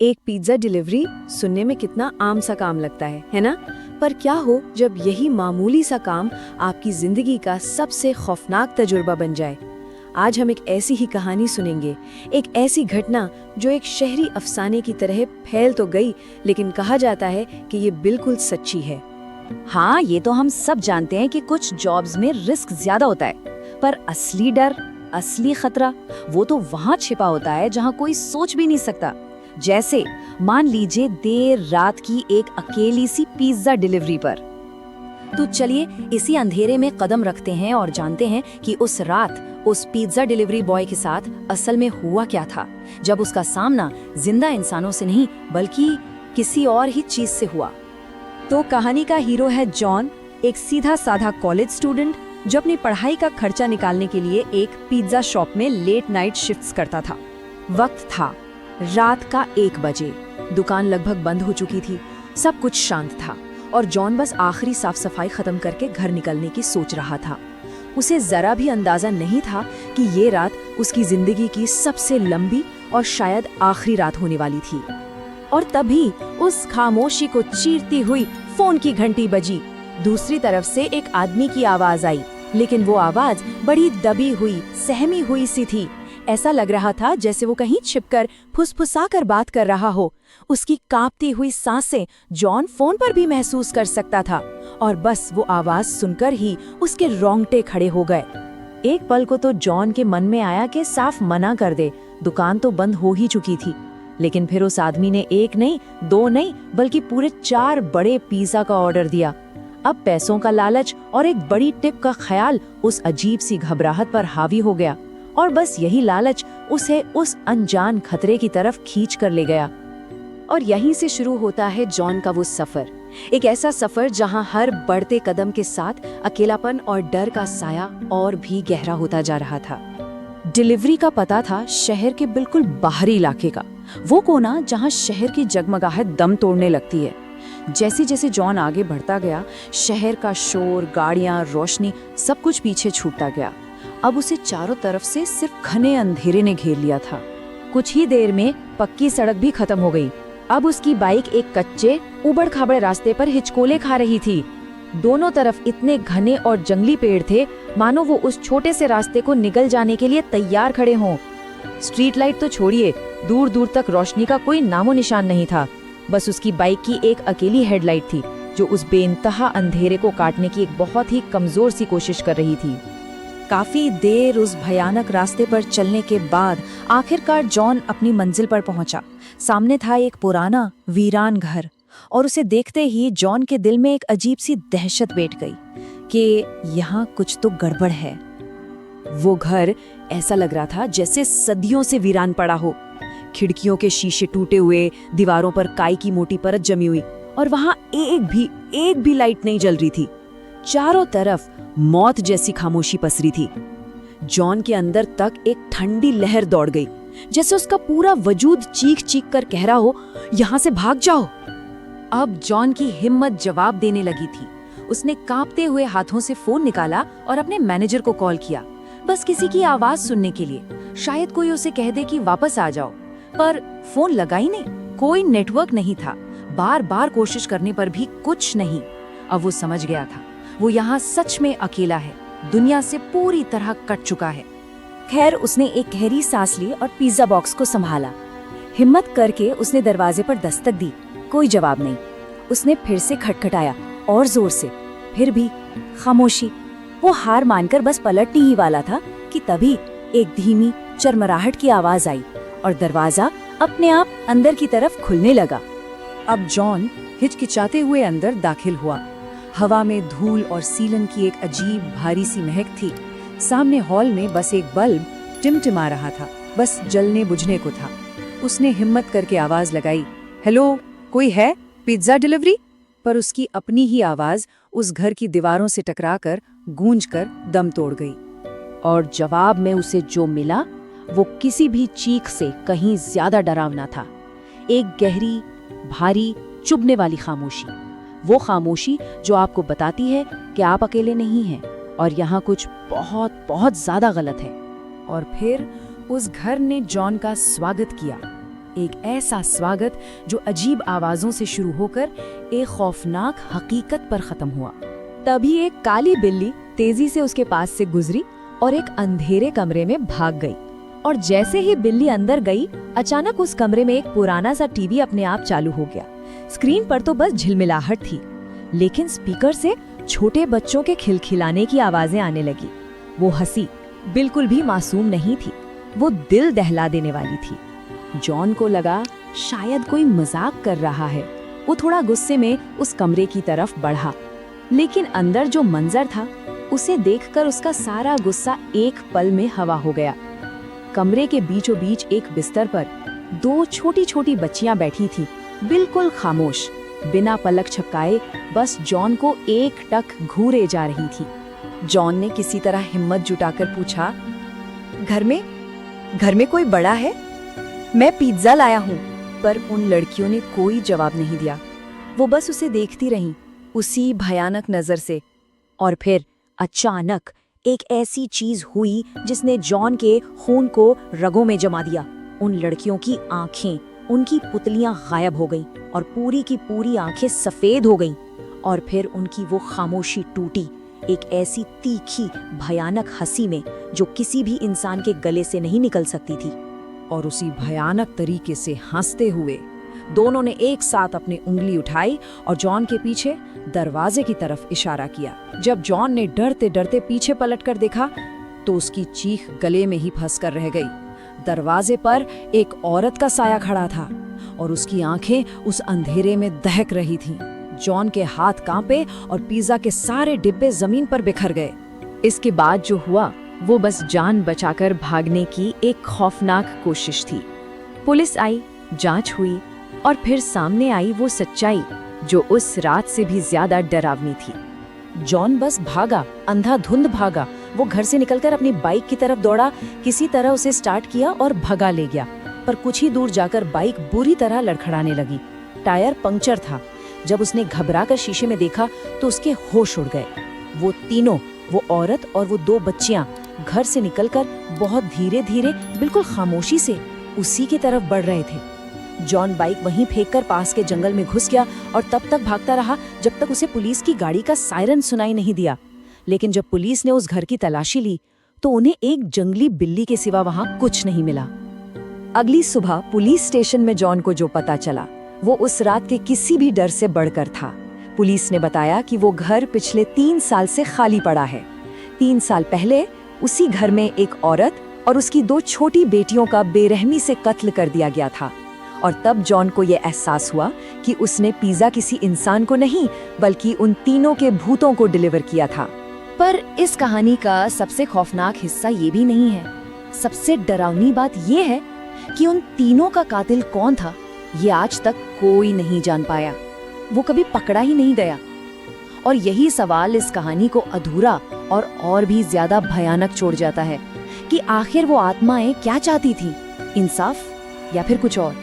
एक pizza delivery सुनने में कितना आम सा काम लगता है ना? पर क्या हो जब यही मामूली सा काम आपकी जिंदगी का सबसे खौफनाक तजुर्बा बन जाए। आज हम एक ऐसी ही कहानी सुनेंगे, एक ऐसी घटना जो एक शहरी अफसाने की तरह फैल तो गई, लेकिन कहा जाता है कि ये बिल्कुल सच्ची है। हाँ, ये तो हम सब जानते हैं कि कुछ जॉब्स में रिस्क ज्यादा होता है, पर असली डर, असली खतरा वो तो वहाँ छिपा होता है जहाँ कोई सोच भी नहीं सकता। जैसे मान लीजिए देर रात की एक अकेली सी पिज्जा डिलीवरी पर। तो चलिए इसी अंधेरे में कदम रखते हैं और जानते हैं कि उस रात उस पिज्जा डिलीवरी बॉय के साथ असल में हुआ क्या था, जब उसका सामना जिंदा इंसानों से नहीं बल्कि किसी और ही चीज से हुआ। तो कहानी का हीरो है जॉन, एक सीधा साधा कॉलेज स्टूडेंट जो अपनी पढ़ाई का खर्चा निकालने के लिए एक पिज्जा शॉप में लेट नाइट शिफ्ट्स करता था। वक्त था रात का 1 बजे। दुकान लगभग बंद हो चुकी थी, सब कुछ शांत था और जॉन बस आखिरी साफ सफाई खत्म करके घर निकलने की सोच रहा था। उसे जरा भी अंदाजा नहीं था कि ये रात उसकी जिंदगी की सबसे लंबी और शायद आखिरी रात होने वाली थी। और तभी उस खामोशी को चीरती हुई फोन की घंटी बजी। दूसरी तरफ से एक आदमी की आवाज आई, लेकिन वो आवाज बड़ी दबी हुई, सहमी हुई सी थी। ऐसा लग रहा था जैसे वो कहीं छिपकर फुसफुसाकर बात कर रहा हो। उसकी कांपती हुई सांसें जॉन फोन पर भी महसूस कर सकता था, और बस वो आवाज सुनकर ही उसके रोंगटे खड़े हो गए। एक पल को तो जॉन के मन में आया कि साफ मना कर दे, दुकान तो बंद हो ही चुकी थी। लेकिन फिर उस आदमी ने 1 नहीं, 2 नहीं, बल्कि पूरे 4 बड़े पिज्जा का ऑर्डर दिया। अब पैसों का लालच और एक बड़ी टिप का ख्याल उस अजीब सी घबराहट पर हावी हो गया, और बस यही लालच उसे उस अनजान खतरे की तरफ खींच कर ले गया। और यहीं से शुरू होता है जॉन का वो सफर, एक ऐसा सफर जहां हर बढ़ते कदम के साथ अकेलापन और डर का साया और भी गहरा होता जा रहा था। डिलीवरी का पता था शहर के बिल्कुल बाहरी इलाके का, वो कोना जहां शहर की जगमगाहट दम तोड़ने लगती है। जैसे जैसे जॉन आगे बढ़ता गया, शहर का शोर, गाड़ियां, रोशनी, सब कुछ पीछे छूटता गया। अब उसे चारों तरफ से सिर्फ घने अंधेरे ने घेर लिया था। कुछ ही देर में पक्की सड़क भी खत्म हो गई। अब उसकी बाइक एक कच्चे उबड़ खाबड़ रास्ते पर हिचकोले खा रही थी। दोनों तरफ इतने घने और जंगली पेड़ थे, मानो वो उस छोटे से रास्ते को निगल जाने के लिए तैयार खड़े हों। स्ट्रीट लाइट तो छोड़िए, दूर दूर तक रोशनी का कोई नामो निशान नहीं था। बस उसकी बाइक की एक अकेली हेडलाइट थी, जो उस बेइंतहा अंधेरे को काटने की एक बहुत ही कमजोर सी कोशिश कर रही थी। काफी देर उस भयानक रास्ते पर चलने के बाद आखिरकार जॉन अपनी मंजिल पर पहुंचा। सामने था एक पुराना वीरान घर, और उसे देखते ही जॉन के दिल में एक अजीब सी दहशत बैठ गई कि यहाँ कुछ तो गड़बड़ है। वो घर ऐसा लग रहा था जैसे सदियों से वीरान पड़ा हो। खिड़कियों के शीशे टूटे हुए, दीवारों पर काई की मोटी परत जमी हुई, और वहां एक भी लाइट नहीं जल रही थी। चारों तरफ मौत जैसी खामोशी पसरी थी। जॉन के अंदर तक एक ठंडी लहर दौड़ गई, जैसे उसका पूरा वजूद चीख चीख कर कह रहा हो, यहाँ से भाग जाओ। अब जॉन की हिम्मत जवाब देने लगी थी। उसने कांपते हुए हाथों से फोन निकाला और अपने मैनेजर को कॉल किया, बस किसी की आवाज सुनने के लिए। शायद कोई उसे कह दे कि वापस आ जाओ। पर फोन लगा ही नहीं, कोई नेटवर्क नहीं था। बार बार कोशिश करने पर भी कुछ नहीं। अब वो समझ गया था, वो यहाँ सच में अकेला है, दुनिया से पूरी तरह कट चुका है। खैर, उसने एक गहरी सांस ली और पिज्जा बॉक्स को संभाला। हिम्मत करके उसने दरवाजे पर दस्तक दी। कोई जवाब नहीं। उसने फिर से खटखटाया और जोर से, फिर भी खामोशी। वो हार मानकर बस पलटने ही वाला था कि तभी एक धीमी चरमराहट की आवाज आई और दरवाजा अपने आप अंदर की तरफ खुलने लगा। अब जॉन हिचकिचाते हुए अंदर दाखिल हुआ। हवा में धूल और सीलन की एक अजीब भारी सी महक थी। सामने हॉल में बस एक बल्ब टिमटिमा रहा था, बस जलने बुझने को था। उसने हिम्मत करके आवाज लगाई, हेलो, कोई है? Pizza delivery? पर उसकी अपनी ही आवाज उस घर की दीवारों से टकराकर गूंजकर दम तोड़ गई। और जवाब में उसे जो मिला वो किसी भी चीख से कहीं ज्यादा डरावना था। एक गहरी, भारी, चुभने वाली खामोशी। वो खामोशी जो आपको बताती है कि आप अकेले नहीं हैं और यहाँ कुछ बहुत बहुत ज्यादा गलत है। और फिर उस घर ने जॉन का स्वागत किया। एक ऐसा स्वागत जो अजीब आवाजों से शुरू होकर एक खौफनाक हकीकत पर खत्म हुआ। तभी एक काली बिल्ली तेजी से उसके पास से गुजरी और एक अंधेरे कमरे में भाग गई। और जैसे ही बिल्ली अंदर गई, अचानक उस कमरे में एक पुराना सा टीवी अपने आप चालू हो गया। स्क्रीन पर तो बस झिलमिलाहट थी, लेकिन स्पीकर से छोटे बच्चों के खिलखिलाने की आवाजें आने लगी। वो हंसी बिल्कुल भी मासूम नहीं थी, वो दिल दहला देने वाली थी। जॉन को लगा शायद कोई मजाक कर रहा है। वो थोड़ा गुस्से में उस कमरे की तरफ बढ़ा, लेकिन अंदर जो मंजर था उसे देखकर उसका सारा गुस्सा एक पल में हवा हो गया। कमरे के बीचों बीच एक बिस्तर पर 2 छोटी छोटी बच्चियां बैठी थी, बिल्कुल खामोश, बिना पलक झपकाए, बस जॉन को एक टक घूरे जा रही थी। जॉन ने किसी तरह हिम्मत जुटाकर पूछा, घर में कोई बड़ा है? मैं पिज्जा लाया हूँ। पर उन लड़कियों ने कोई जवाब नहीं दिया। वो बस उसे देखती रहीं, उसी भयानक नजर से। और फिर अचानक एक ऐसी चीज हुई जिसने जॉन के खून को रगों में जमा दिया। उन लड़कियों की आंखें, उनकी पुतलियां गायब हो गईं और पूरी की पूरी आंखें सफेद हो गईं। और फिर उनकी वो खामोशी टूटी, एक ऐसी तीखी भयानक हंसी में जो किसी भी इंसान के गले से नहीं निकल सकती थी। और उसी भयानक तरीके से हंसते हुए दोनों ने एक साथ अपनी उंगली उठाई और जॉन के पीछे दरवाजे की तरफ इशारा किया। जब जॉन ने डरते डरते पीछे पलटकर देखा तो उसकी चीख गले में ही फंस कर रह गई। दरवाजे पर एक औरत का साया खड़ा था और उसकी आंखें उस अंधेरे में दहक रही थीं। जॉन के हाथ कांपे और पिज्जा के सारे डिब्बे जमीन पर बिखर गए। इसके बाद जो हुआ वो बस जान बचाकर भागने की एक खौफनाक कोशिश थी। पुलिस आई, जांच हुई और फिर सामने आई वो सच्चाई जो उस रात से भी ज्यादा डरावनी थी। जॉन बस भागा, अंधाधुंध भागा। वो घर से निकलकर अपनी बाइक की तरफ दौड़ा, किसी तरह उसे स्टार्ट किया और भगा ले गया। पर कुछ ही दूर जाकर बाइक बुरी तरह लड़खड़ाने लगी। टायर पंक्चर था। जब उसने घबराकर शीशे में देखा तो उसके होश उड़ गए। वो तीनों, वो औरत और वो 2 बच्चियां घर से निकलकर बहुत धीरे धीरे, बिल्कुल खामोशी से उसी की तरफ बढ़ रहे थे। जॉन बाइक वहीं फेंककर पास के जंगल में घुस गया और तब तक भागता रहा जब तक उसे पुलिस की गाड़ी का सायरन सुनाई नहीं दिया। लेकिन जब पुलिस ने उस घर की तलाशी ली तो उन्हें एक जंगली बिल्ली के सिवा वहां कुछ नहीं मिला। अगली सुबह पुलिस स्टेशन में जॉन को जो पता चला वो उस रात के किसी भी डर से बढ़कर था। पुलिस ने बताया कि वो घर पिछले 3 साल से खाली पड़ा है। 3 साल पहले उसी घर में एक औरत और उसकी 2 छोटी बेटियों का बेरहमी से कत्ल कर दिया गया था। और तब जॉन को ये एहसास हुआ कि उसने पिज्जा किसी इंसान को नहीं बल्कि उन तीनों के भूतों को डिलीवर किया था। पर इस कहानी का सबसे खौफनाक हिस्सा ये भी नहीं है। सबसे डरावनी बात ये है कि उन तीनों का कातिल कौन था ये आज तक कोई नहीं जान पाया। वो कभी पकड़ा ही नहीं गया। और यही सवाल इस कहानी को अधूरा और भी ज्यादा भयानक छोड़ जाता है कि आखिर वो आत्माएं क्या चाहती थी, इंसाफ या फिर कुछ और।